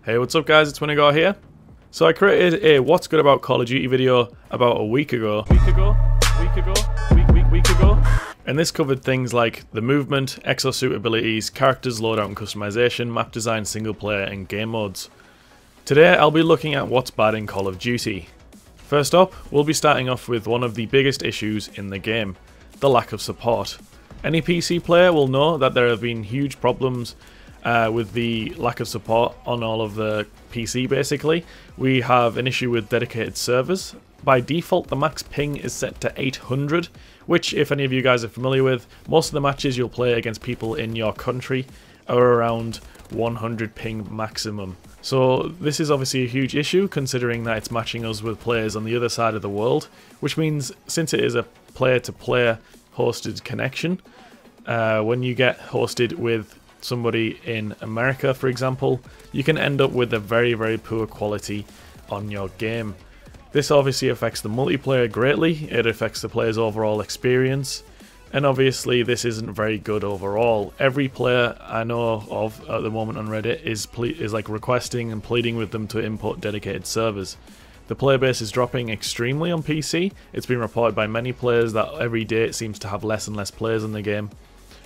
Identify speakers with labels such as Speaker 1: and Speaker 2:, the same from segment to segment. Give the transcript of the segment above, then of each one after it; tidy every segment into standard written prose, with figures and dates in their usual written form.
Speaker 1: Hey, what's up guys, it's Wintergore here. So I created a What's Good About Call of Duty video about a week ago. And this covered things like the movement, exosuit abilities, characters, loadout and customization, map design, single player and game modes. Today I'll be looking at what's bad in Call of Duty. First up, we'll be starting off with one of the biggest issues in the game, the lack of support. Any PC player will know that there have been huge problems with the lack of support on all of the PC basically. We have an issue with dedicated servers. By default the max ping is set to 800, which if any of you guys are familiar with, most of the matches you'll play against people in your country are around 100 ping maximum. So this is obviously a huge issue considering that it's matching us with players on the other side of the world, which means since it is a player-to-player hosted connection, when you get hosted with somebody in America, for example, you can end up with a very, very poor quality on your game. This obviously affects the multiplayer greatly, it affects the player's overall experience, and obviously this isn't very good overall. Every player I know of at the moment on Reddit is like requesting and pleading with them to import dedicated servers. The player base is dropping extremely on PC. It's been reported by many players that every day it seems to have less and less players in the game.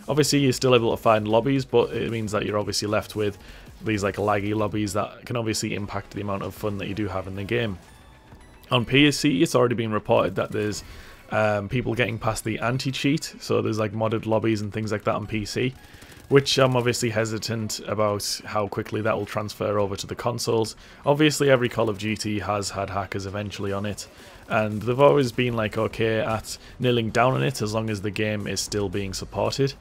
Speaker 1: Obviously you're still able to find lobbies, but it means that you're obviously left with these like laggy lobbies that can obviously impact the amount of fun that you do have in the game. On PC it's already been reported that there's people getting past the anti-cheat, so there's like modded lobbies and things like that on PC, which I'm obviously hesitant about how quickly that will transfer over to the consoles. Obviously every Call of Duty has had hackers eventually on it, and they've always been like okay at nailing down on it as long as the game is still being supported.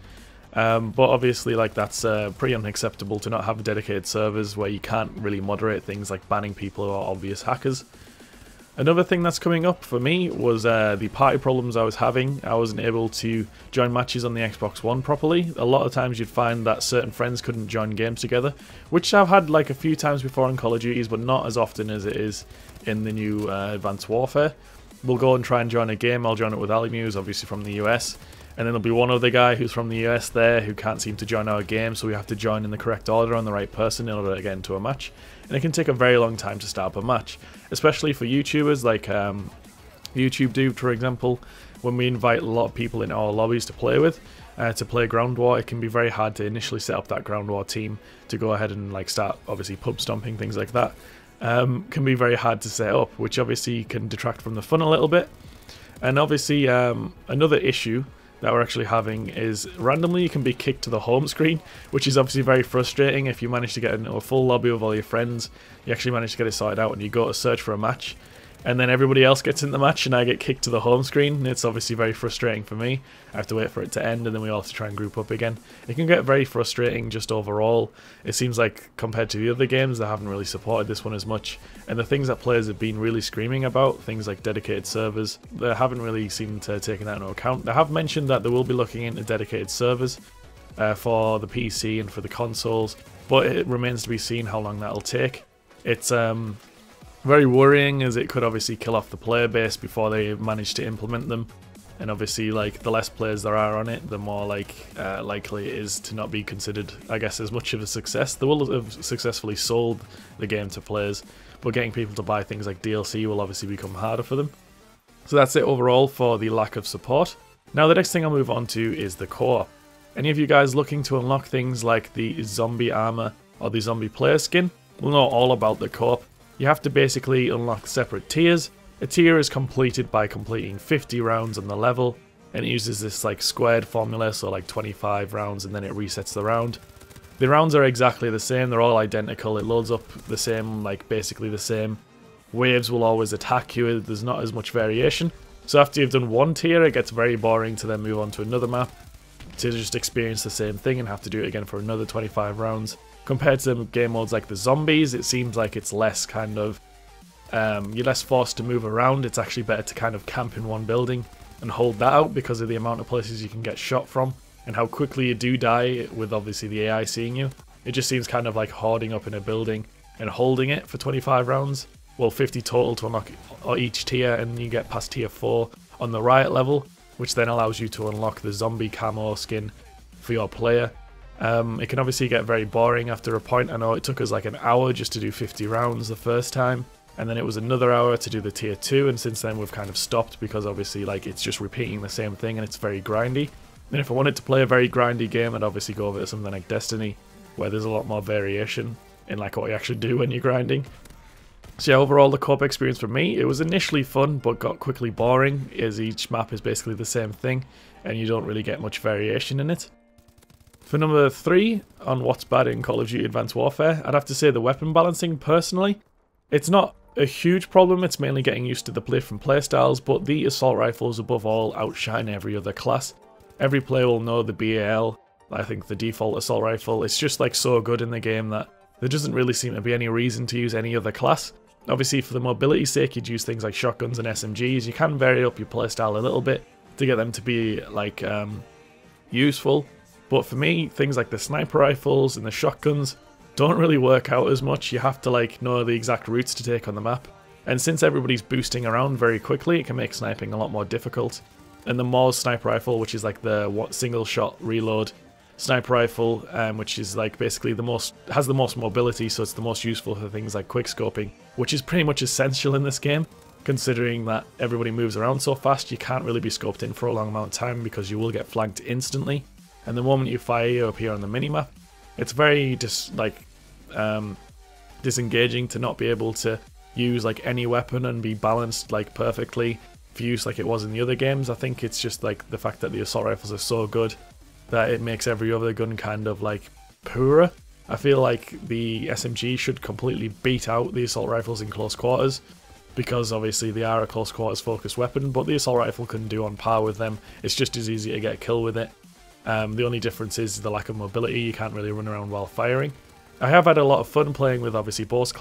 Speaker 1: But obviously like that's pretty unacceptable to not have dedicated servers where you can't really moderate things like banning people who are obvious hackers. Another thing that's coming up for me was the party problems I was having. I wasn't able to join matches on the Xbox One properly. A lot of times you'd find that certain friends couldn't join games together, which I've had like a few times before in Call of Duties, but not as often as it is in the new Advanced Warfare. We'll go and try and join a game. I'll join it with Alimu, who's obviously from the US, and then there'll be one other guy who's from the US there who can't seem to join our game, so we have to join in the correct order on the right person in order to get into a match. And it can take a very long time to start up a match, especially for YouTubers like YouTube Dude, for example. When we invite a lot of people in our lobbies to play with, to play Ground War, it can be very hard to initially set up that Ground War team to go ahead and like start obviously pub stomping, things like that. Can be very hard to set up, which obviously can detract from the fun a little bit. And obviously another issue that we're actually having is randomly you can be kicked to the home screen, which is obviously very frustrating. If you manage to get into a full lobby with all your friends, you actually manage to get it sorted out and you go to search for a match, and then everybody else gets in the match and I get kicked to the home screen. It's obviously very frustrating for me. I have to wait for it to end and then we all have to try and group up again. It can get very frustrating just overall. It seems like compared to the other games they haven't really supported this one as much, and the things that players have been really screaming about, things like dedicated servers, they haven't really seemed to have taken that into account. They have mentioned that they will be looking into dedicated servers for the PC and for the consoles, but it remains to be seen how long that'll take. It's very worrying as it could obviously kill off the player base before they manage to implement them, and obviously like the less players there are on it, the more like likely it is to not be considered, I guess, as much of a success. They will have successfully sold the game to players, but getting people to buy things like DLC will obviously become harder for them. So that's it overall for the lack of support. Now the next thing I'll move on to is the co-op. Any of you guys looking to unlock things like the zombie armor or the zombie player skin will know all about the co-op. You have to basically unlock separate tiers. A tier is completed by completing 50 rounds on the level, and it uses this like squared formula, so like 25 rounds and then it resets the round. The rounds are exactly the same, they're all identical, it loads up the same, like basically the same. Waves will always attack you, there's not as much variation. So after you've done one tier it gets very boring to then move on to another map to just experience the same thing and have to do it again for another 25 rounds. Compared to game modes like the zombies, it seems like it's less kind of, you're less forced to move around. It's actually better to kind of camp in one building and hold that out because of the amount of places you can get shot from and how quickly you do die with obviously the AI seeing you. It just seems kind of like hoarding up in a building and holding it for 25 rounds. Well, 50 total to unlock each tier, and you get past tier 4 on the riot level, which then allows you to unlock the zombie camo skin for your player. It can obviously get very boring after a point. I know it took us like an hour just to do 50 rounds the first time, and then it was another hour to do the tier 2, and since then we've kind of stopped because obviously like it's just repeating the same thing and it's very grindy. And if I wanted to play a very grindy game, I'd obviously go over to something like Destiny, where there's a lot more variation in like what you actually do when you're grinding. So yeah, overall the co-op experience for me, it was initially fun but got quickly boring, as each map is basically the same thing and you don't really get much variation in it. For number 3, on what's bad in Call of Duty Advanced Warfare, I'd have to say the weapon balancing personally. It's not a huge problem, it's mainly getting used to the different playstyles, but the assault rifles above all outshine every other class. Every player will know the BAL, I think the default assault rifle. It's just like so good in the game that there doesn't really seem to be any reason to use any other class. Obviously for the mobility's sake you'd use things like shotguns and SMGs. You can vary up your playstyle a little bit to get them to be like useful. But for me, things like the sniper rifles and the shotguns don't really work out as much. You have to like know the exact routes to take on the map. And since everybody's boosting around very quickly, it can make sniping a lot more difficult. And the Mors sniper rifle, which is like the single shot reload sniper rifle, which is like basically has the most mobility, so it's the most useful for things like quick scoping, which is pretty much essential in this game, considering that everybody moves around so fast. You can't really be scoped in for a long amount of time because you will get flanked instantly. And the moment you fire, you appear on the minimap. It's very disengaging to not be able to use like any weapon and be balanced like perfectly for use like it was in the other games. I think it's just like the fact that the assault rifles are so good that it makes every other gun kind of like poorer. I feel like the SMG should completely beat out the assault rifles in close quarters, because obviously they are a close quarters focused weapon, but the assault rifle can do on par with them. It's just as easy to get a kill with it. The only difference is the lack of mobility. You can't really run around while firing. I have had a lot of fun playing with obviously both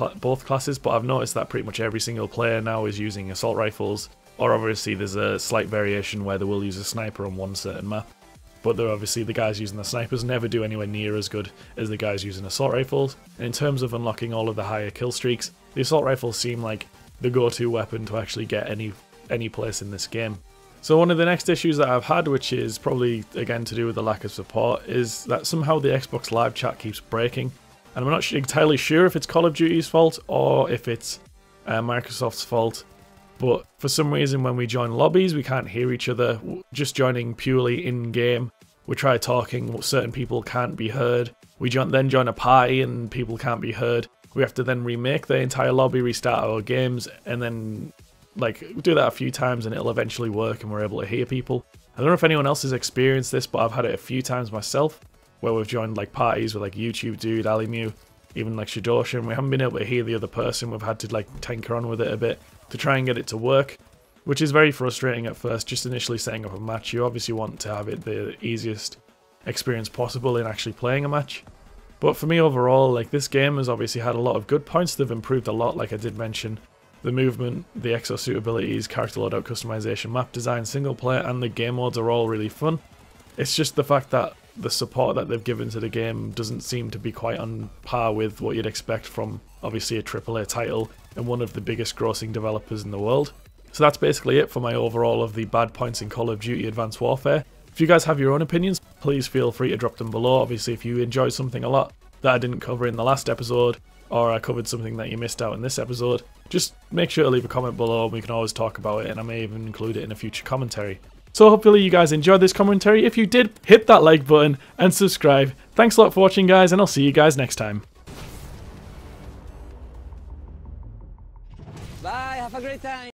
Speaker 1: classes, but I've noticed that pretty much every single player now is using assault rifles, or obviously there's a slight variation where they will use a sniper on one certain map. But they're obviously the guys using the snipers never do anywhere near as good as the guys using assault rifles. And in terms of unlocking all of the higher kill streaks, the assault rifles seem like the go-to weapon to actually get any place in this game. So one of the next issues that I've had, which is probably again to do with the lack of support, is that somehow the Xbox Live chat keeps breaking. And I'm not entirely sure if it's Call of Duty's fault or if it's Microsoft's fault. But for some reason when we join lobbies we can't hear each other. Just joining purely in-game, we try talking, certain people can't be heard. We then join a party and people can't be heard. We have to then remake the entire lobby, restart our games, and then like do that a few times and it'll eventually work and we're able to hear people. I don't know if anyone else has experienced this, but I've had it a few times myself, where we've joined like parties with like YouTube Dude, Alimu, even like Shadosha, and we haven't been able to hear the other person. We've had to like tinker on with it a bit to try and get it to work, which is very frustrating at first. Just initially setting up a match, you obviously want to have it the easiest experience possible in actually playing a match. But for me overall, like this game has obviously had a lot of good points. They've improved a lot, like I did mention. The movement, the exosuit abilities, character loadout customization, map design, single player, and the game modes are all really fun. It's just the fact that the support that they've given to the game doesn't seem to be quite on par with what you'd expect from obviously a AAA title and one of the biggest grossing developers in the world. So that's basically it for my overall of the bad points in Call of Duty Advanced Warfare. If you guys have your own opinions, please feel free to drop them below. Obviously if you enjoyed something a lot that I didn't cover in the last episode, or I covered something that you missed out in this episode, just make sure to leave a comment below and we can always talk about it, and I may even include it in a future commentary. So hopefully you guys enjoyed this commentary. If you did, hit that like button and subscribe. Thanks a lot for watching guys, and I'll see you guys next time.
Speaker 2: Bye, have a great time.